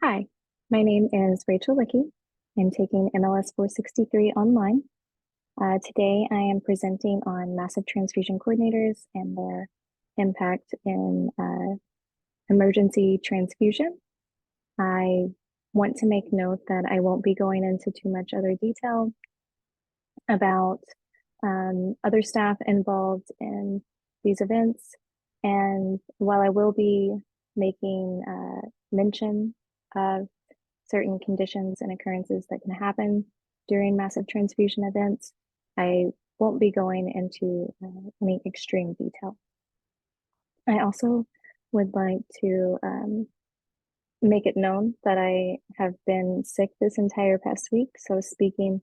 Hi, my name is Rachel Lickey. I'm taking MLS 463 online. Today I am presenting on massive transfusion coordinators and their impact in emergency transfusion. I want to make note that I won't be going into too much other detail about other staff involved in these events. And while I will be making mention of certain conditions and occurrences that can happen during massive transfusion events, I won't be going into any extreme detail. I also would like to make it known that I have been sick this entire past week, so speaking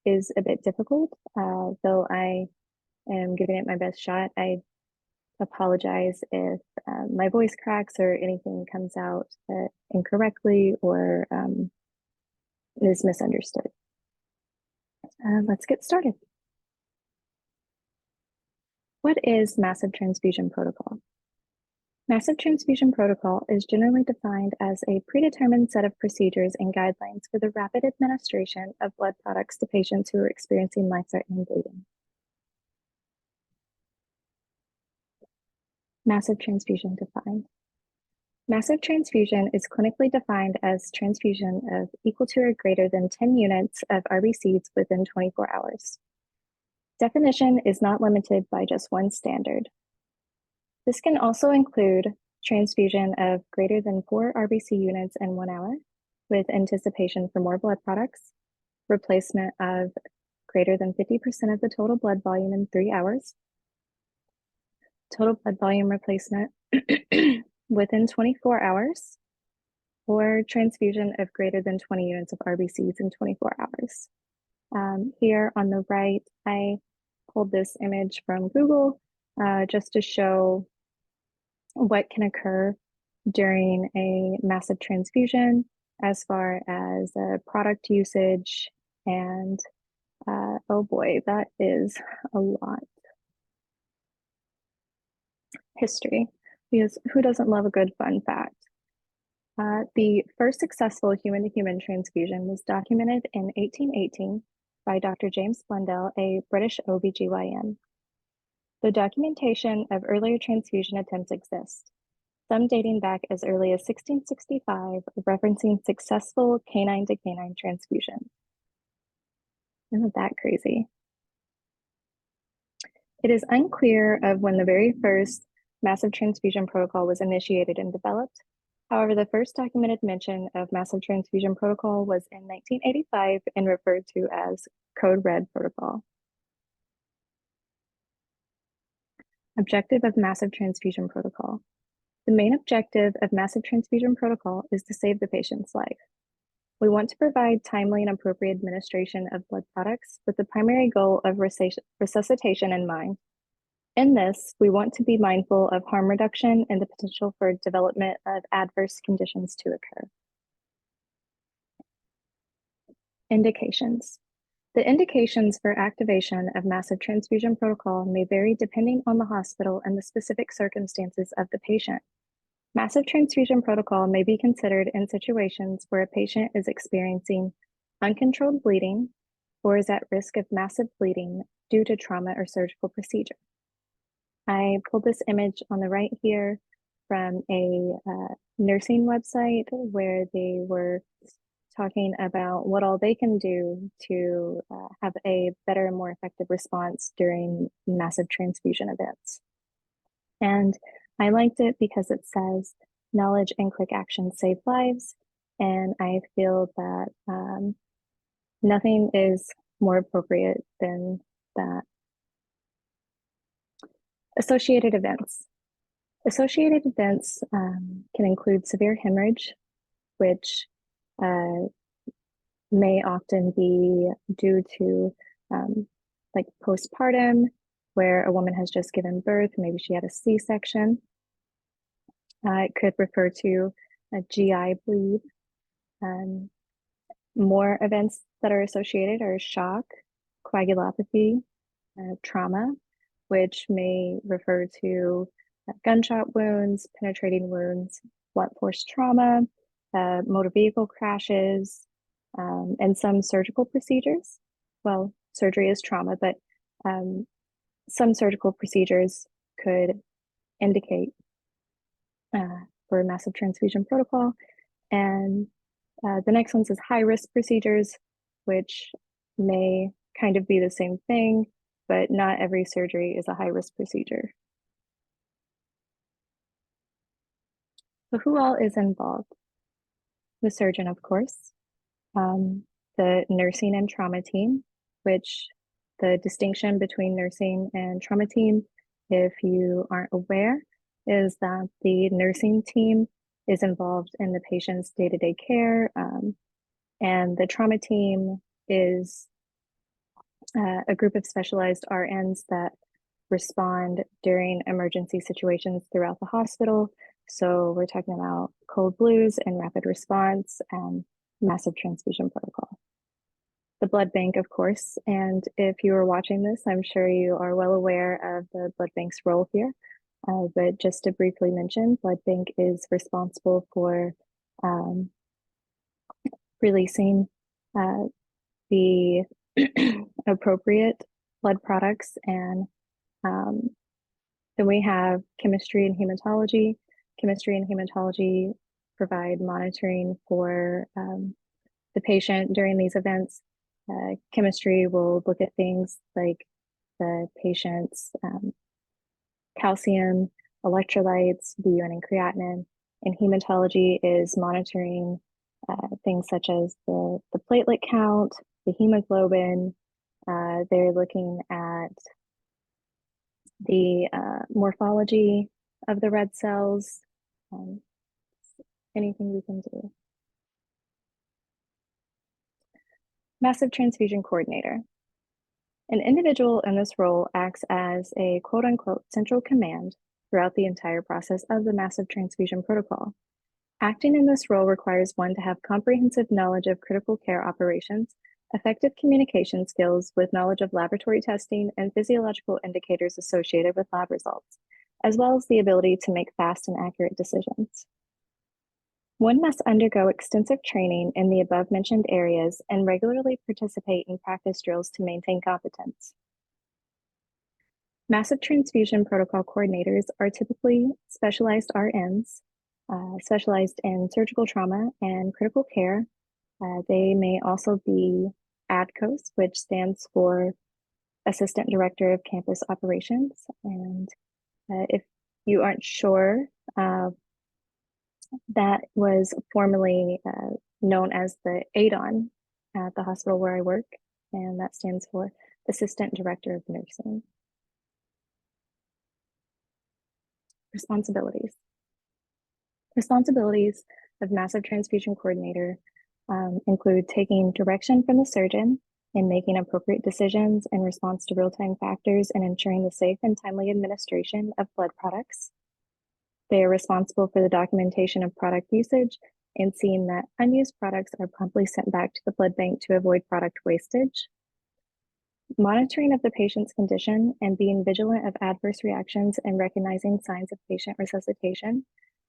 is a bit difficult, though I am giving it my best shot. I apologize if my voice cracks or anything comes out incorrectly or is misunderstood. Let's get started. What is massive transfusion protocol? Massive transfusion protocol is generally defined as a predetermined set of procedures and guidelines for the rapid administration of blood products to patients who are experiencing life-threatening bleeding. Massive transfusion defined. Massive transfusion is clinically defined as transfusion of equal to or greater than 10 units of RBCs within 24 hours. Definition is not limited by just one standard. This can also include transfusion of greater than 4 RBC units in 1 hour, with anticipation for more blood products, replacement of greater than 50% of the total blood volume in 3 hours, total blood volume replacement within 24 hours, or transfusion of greater than 20 units of RBCs in 24 hours. Here on the right, I pulled this image from Google just to show what can occur during a massive transfusion as far as product usage. And oh boy, that is a lot. History, because who doesn't love a good fun fact? The first successful human-to-human transfusion was documented in 1818 by Dr. James Blundell, a British OBGYN. The documentation of earlier transfusion attempts exists, some dating back as early as 1665, referencing successful canine-to-canine transfusion. Isn't that crazy? It is unclear of when the very first massive transfusion protocol was initiated and developed. However, the first documented mention of massive transfusion protocol was in 1985 and referred to as Code Red Protocol. Objective of massive transfusion protocol. The main objective of massive transfusion protocol is to save the patient's life. We want to provide timely and appropriate administration of blood products with the primary goal of resuscitation in mind. In this, we want to be mindful of harm reduction and the potential for development of adverse conditions to occur. Indications. The indications for activation of massive transfusion protocol may vary depending on the hospital and the specific circumstances of the patient. Massive transfusion protocol may be considered in situations where a patient is experiencing uncontrolled bleeding or is at risk of massive bleeding due to trauma or surgical procedure. I pulled this image on the right here from a nursing website where they were talking about what all they can do to have a better and more effective response during massive transfusion events. And I liked it because it says knowledge and quick action save lives. And I feel that nothing is more appropriate than that. Associated events. Associated events can include severe hemorrhage, which may often be due to like postpartum, where a woman has just given birth, maybe she had a C-section. It could refer to a GI bleed. More events that are associated are shock, coagulopathy, trauma, which may refer to gunshot wounds, penetrating wounds, blunt force trauma, motor vehicle crashes, and some surgical procedures. Well, surgery is trauma, but some surgical procedures could indicate for a massive transfusion protocol. And the next one says high-risk procedures, which may kind of be the same thing, but not every surgery is a high-risk procedure. So who all is involved? The surgeon, of course, the nursing and trauma team, which the distinction between nursing and trauma team, if you aren't aware, is that the nursing team is involved in the patient's day-to-day care, and the trauma team is a group of specialized RNs that respond during emergency situations throughout the hospital. So we're talking about cold blues and rapid response and massive transfusion protocol. The blood bank, of course, and if you are watching this, I'm sure you are well aware of the blood bank's role here. But just to briefly mention, blood bank is responsible for releasing the appropriate blood products, and then we have chemistry and hematology. Chemistry and hematology provide monitoring for the patient during these events. Chemistry will look at things like the patient's calcium, electrolytes, BUN and creatinine, and hematology is monitoring things such as the platelet count, the hemoglobin. They're looking at the morphology of the red cells, anything we can do. Massive Transfusion Coordinator. An individual in this role acts as a quote-unquote central command throughout the entire process of the massive transfusion protocol. Acting in this role requires one to have comprehensive knowledge of critical care operations, effective communication skills with knowledge of laboratory testing and physiological indicators associated with lab results, as well as the ability to make fast and accurate decisions. One must undergo extensive training in the above-mentioned areas and regularly participate in practice drills to maintain competence. Massive transfusion protocol coordinators are typically specialized RNs, specialized in surgical trauma and critical care. They may also be ADCOs, which stands for Assistant Director of Campus Operations. And if you aren't sure, that was formerly known as the ADON at the hospital where I work, and that stands for Assistant Director of Nursing. Responsibilities. Responsibilities of Massive Transfusion Coordinator include taking direction from the surgeon and making appropriate decisions in response to real-time factors and ensuring the safe and timely administration of blood products. They are responsible for the documentation of product usage and seeing that unused products are promptly sent back to the blood bank to avoid product wastage. Monitoring of the patient's condition and being vigilant of adverse reactions and recognizing signs of patient resuscitation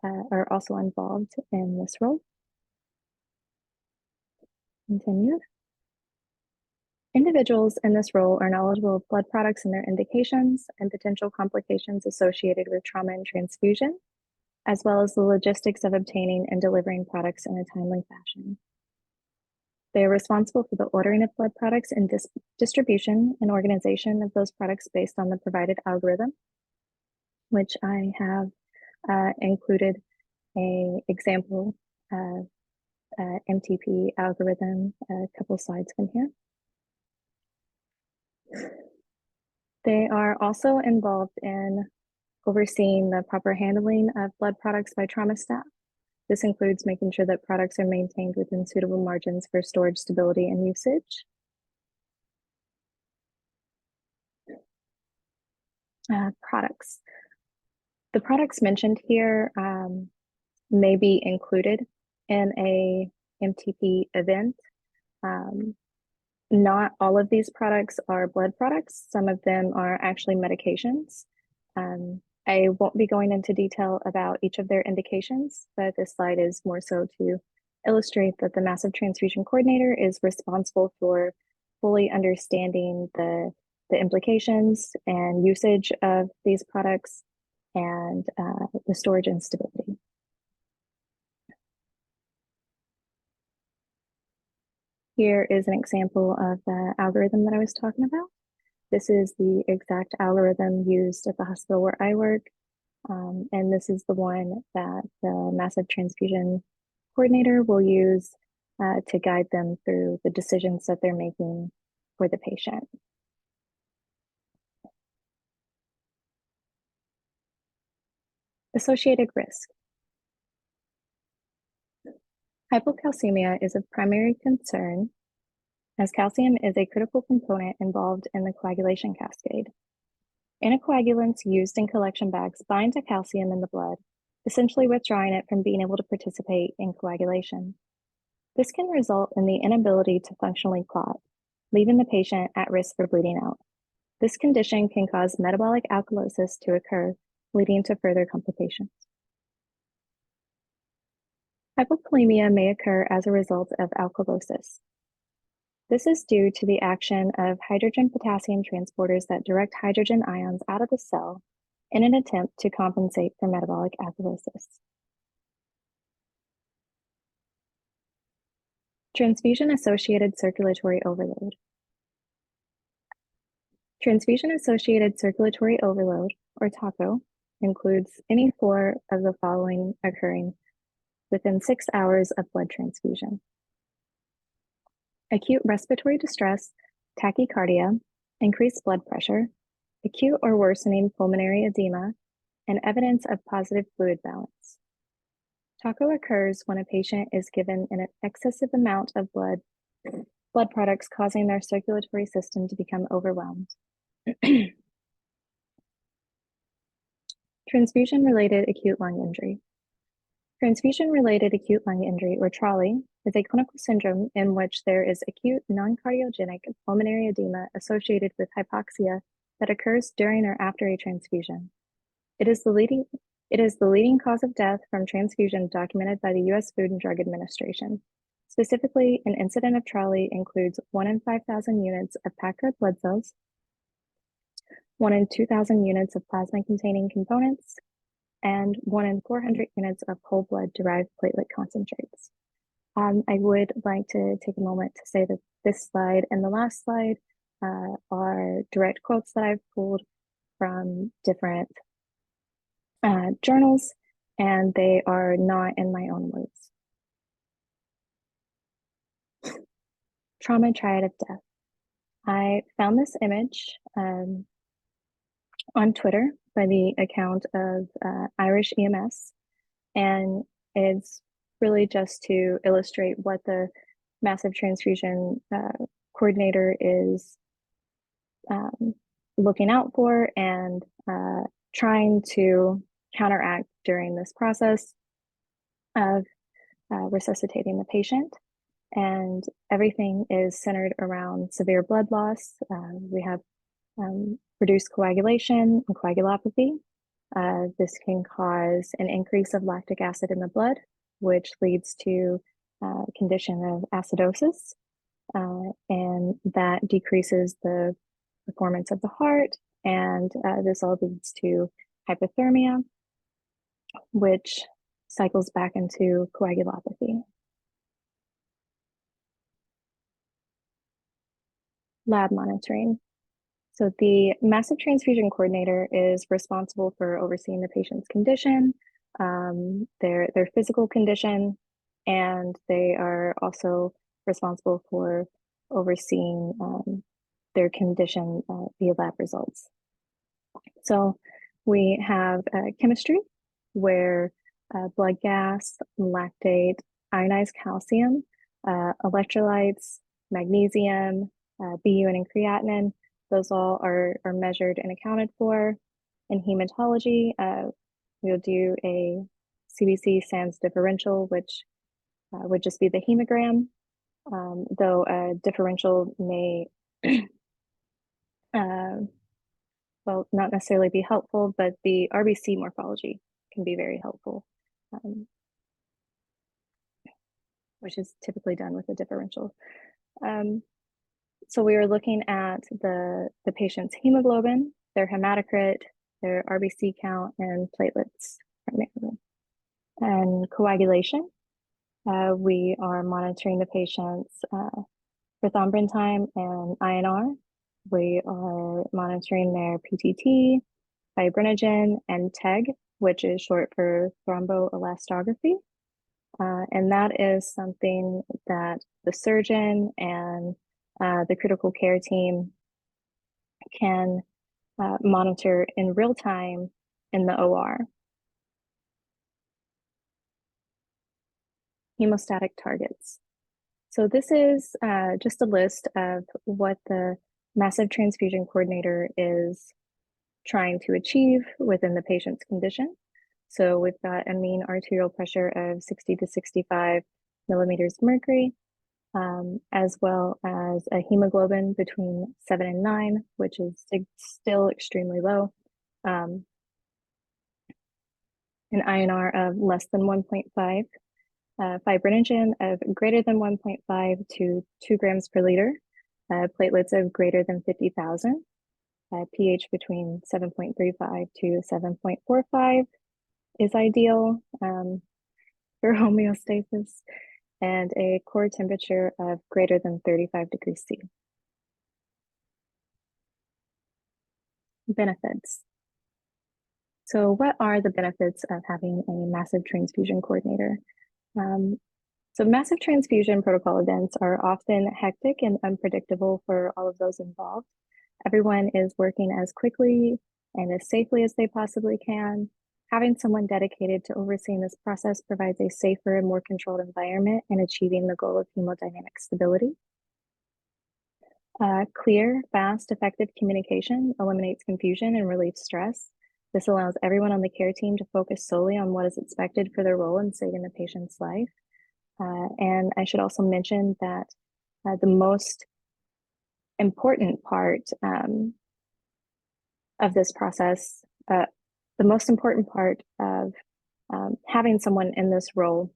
are also involved in this role. Continue. Individuals in this role are knowledgeable of blood products and their indications and potential complications associated with trauma and transfusion, as well as the logistics of obtaining and delivering products in a timely fashion. They are responsible for the ordering of blood products and distribution and organization of those products based on the provided algorithm, which I have included an example of MTP algorithm a couple slides from here. They are also involved in overseeing the proper handling of blood products by trauma staff. This includes making sure that products are maintained within suitable margins for storage stability and usage. Products. The products mentioned here may be included in a MTP event. Not all of these products are blood products. Some of them are actually medications. I won't be going into detail about each of their indications, but this slide is more so to illustrate that the Massive Transfusion Coordinator is responsible for fully understanding the implications and usage of these products and the storage and stability. Here is an example of the algorithm that I was talking about. This is the exact algorithm used at the hospital where I work. And this is the one that the Massive Transfusion Coordinator will use to guide them through the decisions that they're making for the patient. Associated risk. Hypocalcemia is of primary concern as calcium is a critical component involved in the coagulation cascade. Anticoagulants used in collection bags bind to calcium in the blood, essentially withdrawing it from being able to participate in coagulation. This can result in the inability to functionally clot, leaving the patient at risk for bleeding out. This condition can cause metabolic alkalosis to occur, leading to further complications. Hypokalemia may occur as a result of alkalosis. This is due to the action of hydrogen-potassium transporters that direct hydrogen ions out of the cell in an attempt to compensate for metabolic alkalosis. Transfusion-associated circulatory overload. Transfusion-associated circulatory overload, or TACO, includes any 4 of the following occurring within 6 hours of blood transfusion: acute respiratory distress, tachycardia, increased blood pressure, acute or worsening pulmonary edema, and evidence of positive fluid balance. TACO occurs when a patient is given an excessive amount of blood products, causing their circulatory system to become overwhelmed. Transfusion-related acute lung injury. Transfusion-related acute lung injury, or TRALI, is a clinical syndrome in which there is acute non-cardiogenic pulmonary edema associated with hypoxia that occurs during or after a transfusion. It is the leading cause of death from transfusion documented by the U.S. Food and Drug Administration. Specifically, an incident of TRALI includes 1 in 5,000 units of packed red blood cells, 1 in 2,000 units of plasma-containing components, and 1 in 400 units of whole blood-derived platelet concentrates. I would like to take a moment to say that this slide and the last slide are direct quotes that I've pulled from different journals, and they are not in my own words. Trauma triad of death. I found this image on Twitter by the account of Irish EMS, and it's really just to illustrate what the Massive Transfusion Coordinator is looking out for and trying to counteract during this process of resuscitating the patient. And everything is centered around severe blood loss. We have reduced coagulation and coagulopathy. This can cause an increase of lactic acid in the blood, which leads to a condition of acidosis, and that decreases the performance of the heart, and this all leads to hypothermia, which cycles back into coagulopathy. Lab monitoring. So the Massive Transfusion Coordinator is responsible for overseeing the patient's condition, their physical condition, and they are also responsible for overseeing their condition via lab results. So we have chemistry, where blood gas, lactate, ionized calcium, electrolytes, magnesium, BU and creatinine, those all are measured and accounted for. In hematology, we'll do a CBC SANS differential, which would just be the hemogram, though a differential may well, not necessarily be helpful, but the RBC morphology can be very helpful, which is typically done with a differential. So we were looking at the patient's hemoglobin, their hematocrit, their RBC count, and platelets primarily. And coagulation, we are monitoring the patient's prothrombin time and INR. We are monitoring their PTT, fibrinogen, and TEG, which is short for thromboelastography. And that is something that the surgeon and the critical care team can monitor in real time in the OR. Hemostatic targets. So this is just a list of what the Massive Transfusion Coordinator is trying to achieve within the patient's condition. So we've got a mean arterial pressure of 60 to 65 millimeters of mercury, as well as a hemoglobin between 7 and 9, which is still extremely low, an INR of less than 1.5, fibrinogen of greater than 1.5 to 2 grams per liter, platelets of greater than 50,000, pH between 7.35 to 7.45 is ideal for homeostasis, and a core temperature of greater than 35 degrees C. Benefits. So what are the benefits of having a massive transfusion coordinator? So massive transfusion protocol events are often hectic and unpredictable for all of those involved. Everyone is working as quickly and as safely as they possibly can. Having someone dedicated to overseeing this process provides a safer and more controlled environment in achieving the goal of hemodynamic stability. Clear, fast, effective communication eliminates confusion and relieves stress. This allows everyone on the care team to focus solely on what is expected for their role in saving the patient's life. And I should also mention that the most important part of this process, the most important part of having someone in this role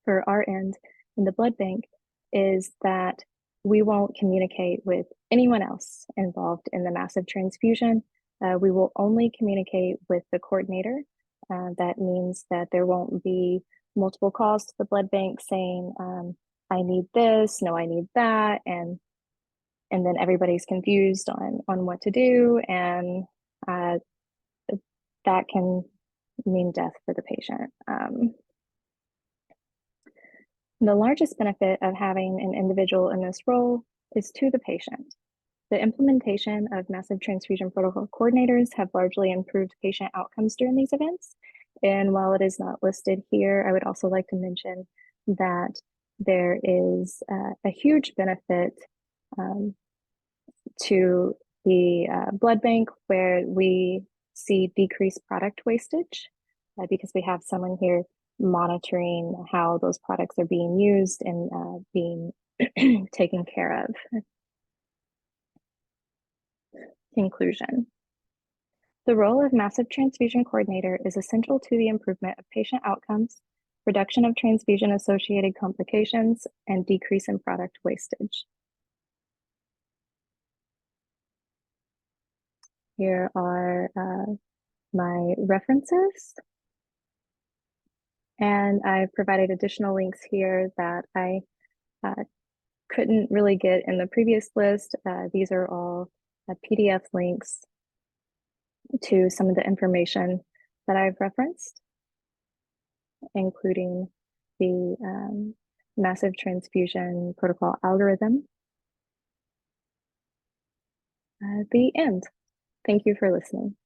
for our end in the blood bank is that we won't communicate with anyone else involved in the massive transfusion. We will only communicate with the coordinator. That means that there won't be multiple calls to the blood bank saying, I need this, no, I need that, and then everybody's confused on what to do, and that can mean death for the patient. The largest benefit of having an individual in this role is to the patient. The implementation of massive transfusion protocol coordinators have largely improved patient outcomes during these events. And while it is not listed here, I would also like to mention that there is a huge benefit to the blood bank where we see decreased product wastage because we have someone here monitoring how those products are being used and being taken care of. Conclusion. The role of massive transfusion coordinator is essential to the improvement of patient outcomes, reduction of transfusion-associated complications, and decrease in product wastage. Here are my references. And I've provided additional links here that I couldn't really get in the previous list. These are all PDF links to some of the information that I've referenced, including the massive transfusion protocol algorithm. The end. Thank you for listening.